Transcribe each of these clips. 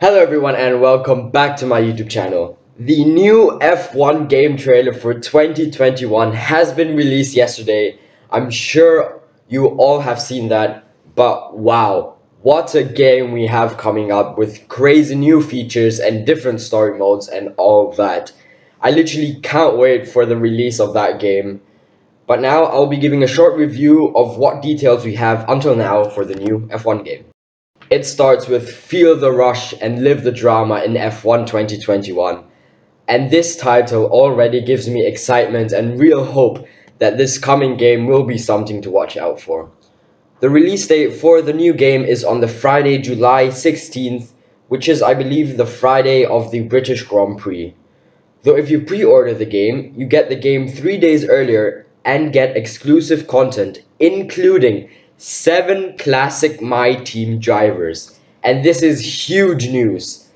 Hello everyone and welcome back to my YouTube channel. The new F1 game trailer for 2021 has been released yesterday. I'm sure you all have seen that, but wow, what a game we have coming up with crazy new features and different story modes and all of that. I literally can't wait for the release of that game. But now I'll be giving a short review of what details we have until now for the new F1 game. It starts with Feel the Rush and Live the Drama in F1 2021. And this title already gives me excitement and real hope that this coming game will be something to watch out for. The release date for the new game is on the Friday, July 16th, which is, I believe, the Friday of the British Grand Prix. Though if you pre-order the game, you get the game 3 days earlier and get exclusive content, including 7 classic My Team drivers. And this is huge news.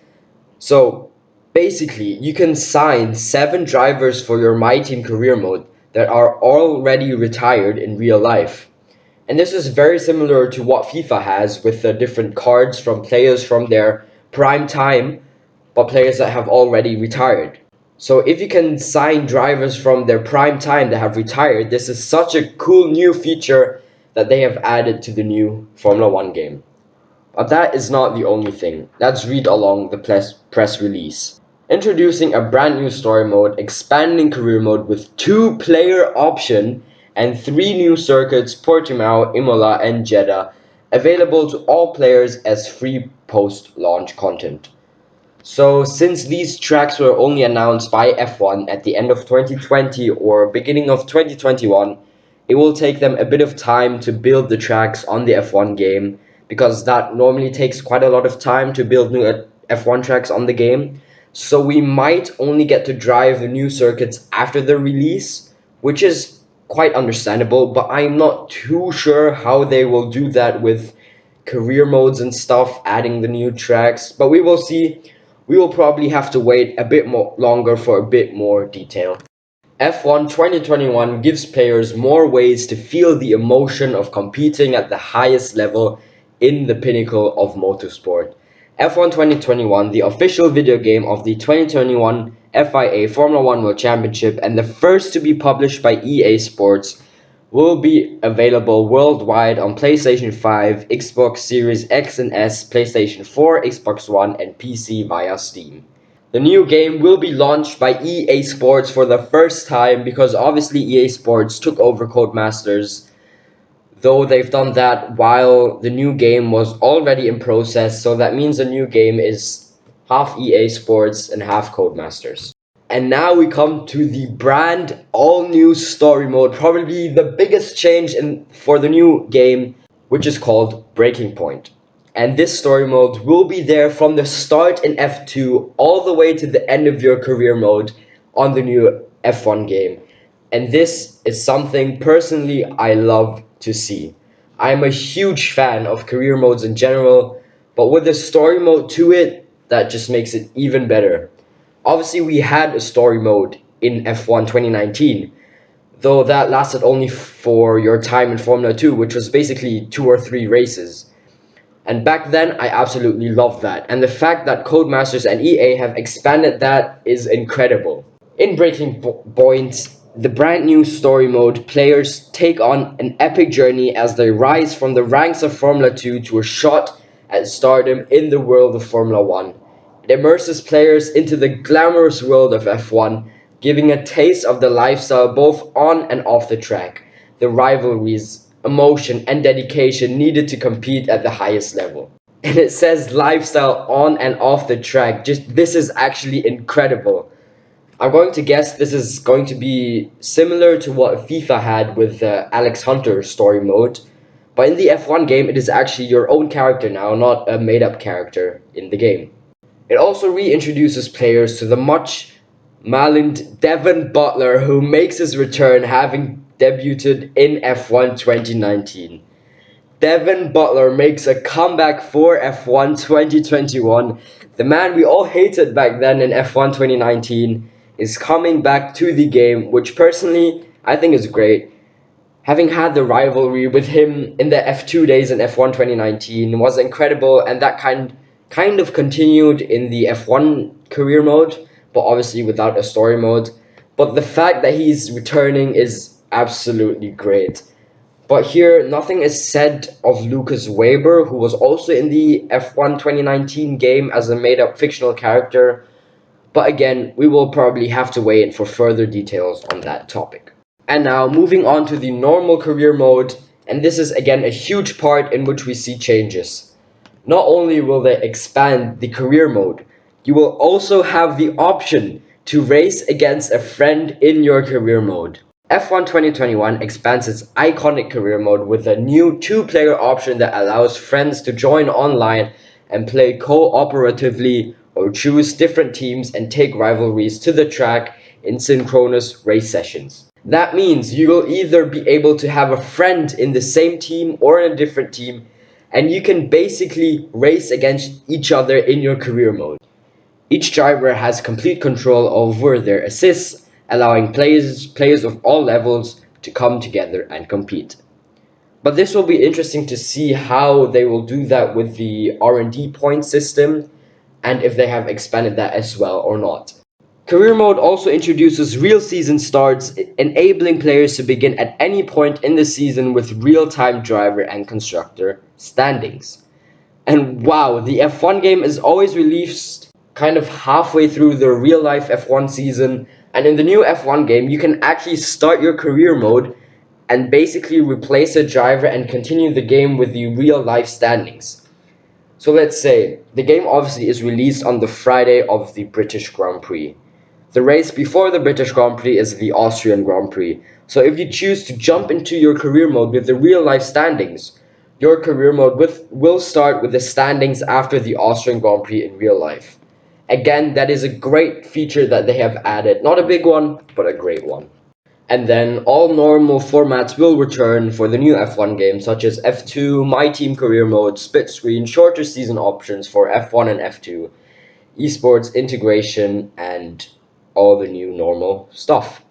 So basically, you can sign 7 drivers for your My Team career mode that are already retired in real life. And this is very similar to what FIFA has with the different cards from players from their prime time, but players that have already retired. So if you can sign drivers from their prime time that have retired, this is such a cool new feature that they have added to the new Formula One game. But that is not the only thing. Let's read along the press release. Introducing a brand new story mode, expanding career mode with 2-player option and 3 new circuits, Portimao, Imola and Jeddah, available to all players as free post-launch content. So since these tracks were only announced by F1 at the end of 2020 or beginning of 2021, it will take them a bit of time to build the tracks on the F1 game, because that normally takes quite a lot of time to build new F1 tracks on the game. So we might only get to drive the new circuits after the release, which is quite understandable, but I'm not too sure how they will do that with career modes and stuff, adding the new tracks, but we will see. We will probably have to wait a bit more longer for a bit more detail. F1 2021 gives players more ways to feel the emotion of competing at the highest level in the pinnacle of motorsport. F1 2021, the official video game of the 2021 FIA Formula One World Championship and the first to be published by EA Sports, will be available worldwide on PlayStation 5, Xbox Series X and S, PlayStation 4, Xbox One, and PC via Steam. The new game will be launched by EA Sports for the first time, because obviously EA Sports took over Codemasters, though they've done that while the new game was already in process, so that means the new game is half EA Sports and half Codemasters. And now we come to the brand all new story mode, probably the biggest change for the new game, which is called Breaking Point. And this story mode will be there from the start in F2 all the way to the end of your career mode on the new F1 game. And this is something personally I love to see. I'm a huge fan of career modes in general, but with the story mode to it, that just makes it even better. Obviously, we had a story mode in F1 2019, though that lasted only for your time in Formula 2, which was basically 2 or 3 races. And back then, I absolutely loved that. And the fact that Codemasters and EA have expanded that is incredible. In Breaking Point, the brand new story mode, players take on an epic journey as they rise from the ranks of Formula 2 to a shot at stardom in the world of Formula 1. It immerses players into the glamorous world of F1, giving a taste of the lifestyle both on and off the track, the rivalries, emotion, and dedication needed to compete at the highest level. And it says lifestyle on and off the track. Just this is actually incredible. I'm going to guess this is going to be similar to what FIFA had with the Alex Hunter story mode. But in the F1 game, it is actually your own character now, not a made-up character in the game. It also reintroduces players to the much maligned Devon Butler, who makes his return having debuted in F1 2019. Devon Butler makes a comeback for F1 2021. The man we all hated back then in F1 2019 is coming back to the game, which personally I think is great. Having had the rivalry with him in the F2 days in F1 2019 was incredible, and that kind kind of continued in the F1 career mode, but obviously without a story mode. But the fact that he's returning is absolutely great. But here, nothing is said of Lucas Weber, who was also in the F1 2019 game as a made up fictional character. But again, we will probably have to wait for further details on that topic. And now, moving on to the normal career mode, and this is again a huge part in which we see changes. Not only will they expand the career mode, you will also have the option to race against a friend in your career mode. F1 2021 expands its iconic career mode with a new two-player option that allows friends to join online and play cooperatively or choose different teams and take rivalries to the track in synchronous race sessions. That means you will either be able to have a friend in the same team or in a different team, and you can basically race against each other in your career mode. Each driver has complete control over their assists, allowing players of all levels to come together and compete. But this will be interesting to see how they will do that with the R&D point system, and if they have expanded that as well or not. Career mode also introduces real season starts, enabling players to begin at any point in the season with real-time driver and constructor standings. And wow, the F1 game is always released kind of halfway through the real life F1 season, and in the new F1 game, you can actually start your career mode and basically replace a driver and continue the game with the real life standings. So let's say the game obviously is released on the Friday of the British Grand Prix. The race before the British Grand Prix is the Austrian Grand Prix. So if you choose to jump into your career mode with the real life standings, your career mode will start with the standings after the Austrian Grand Prix in real life. Again, that is a great feature that they have added. Not a big one, but a great one. And then all normal formats will return for the new F1 games, such as F2, My Team Career Mode, Split Screen, shorter season options for F1 and F2, esports integration, and all the new normal stuff.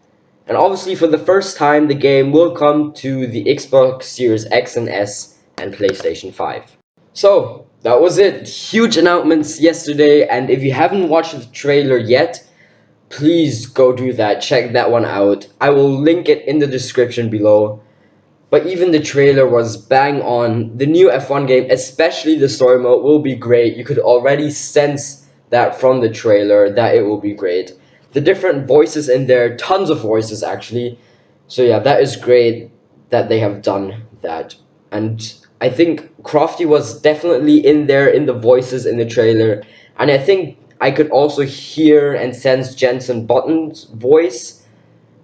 And obviously, for the first time, the game will come to the Xbox Series X and S and PlayStation 5. So, that was it. Huge announcements yesterday, and if you haven't watched the trailer yet, please go do that. Check that one out. I will link it in the description below. But even the trailer was bang on. The new F1 game, especially the story mode, will be great. You could already sense that from the trailer that it will be great. The different voices in there, tons of voices actually. So yeah, that is great that they have done that. And I think Crofty was definitely in there in the voices in the trailer. And I think I could also hear and sense Jenson Button's voice.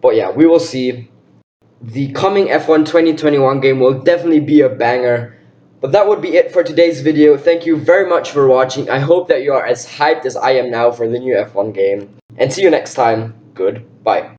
But yeah, we will see. The coming F1 2021 game will definitely be a banger. But that would be it for today's video. Thank you very much for watching. I hope that you are as hyped as I am now for the new F1 game. And see you next time. Goodbye.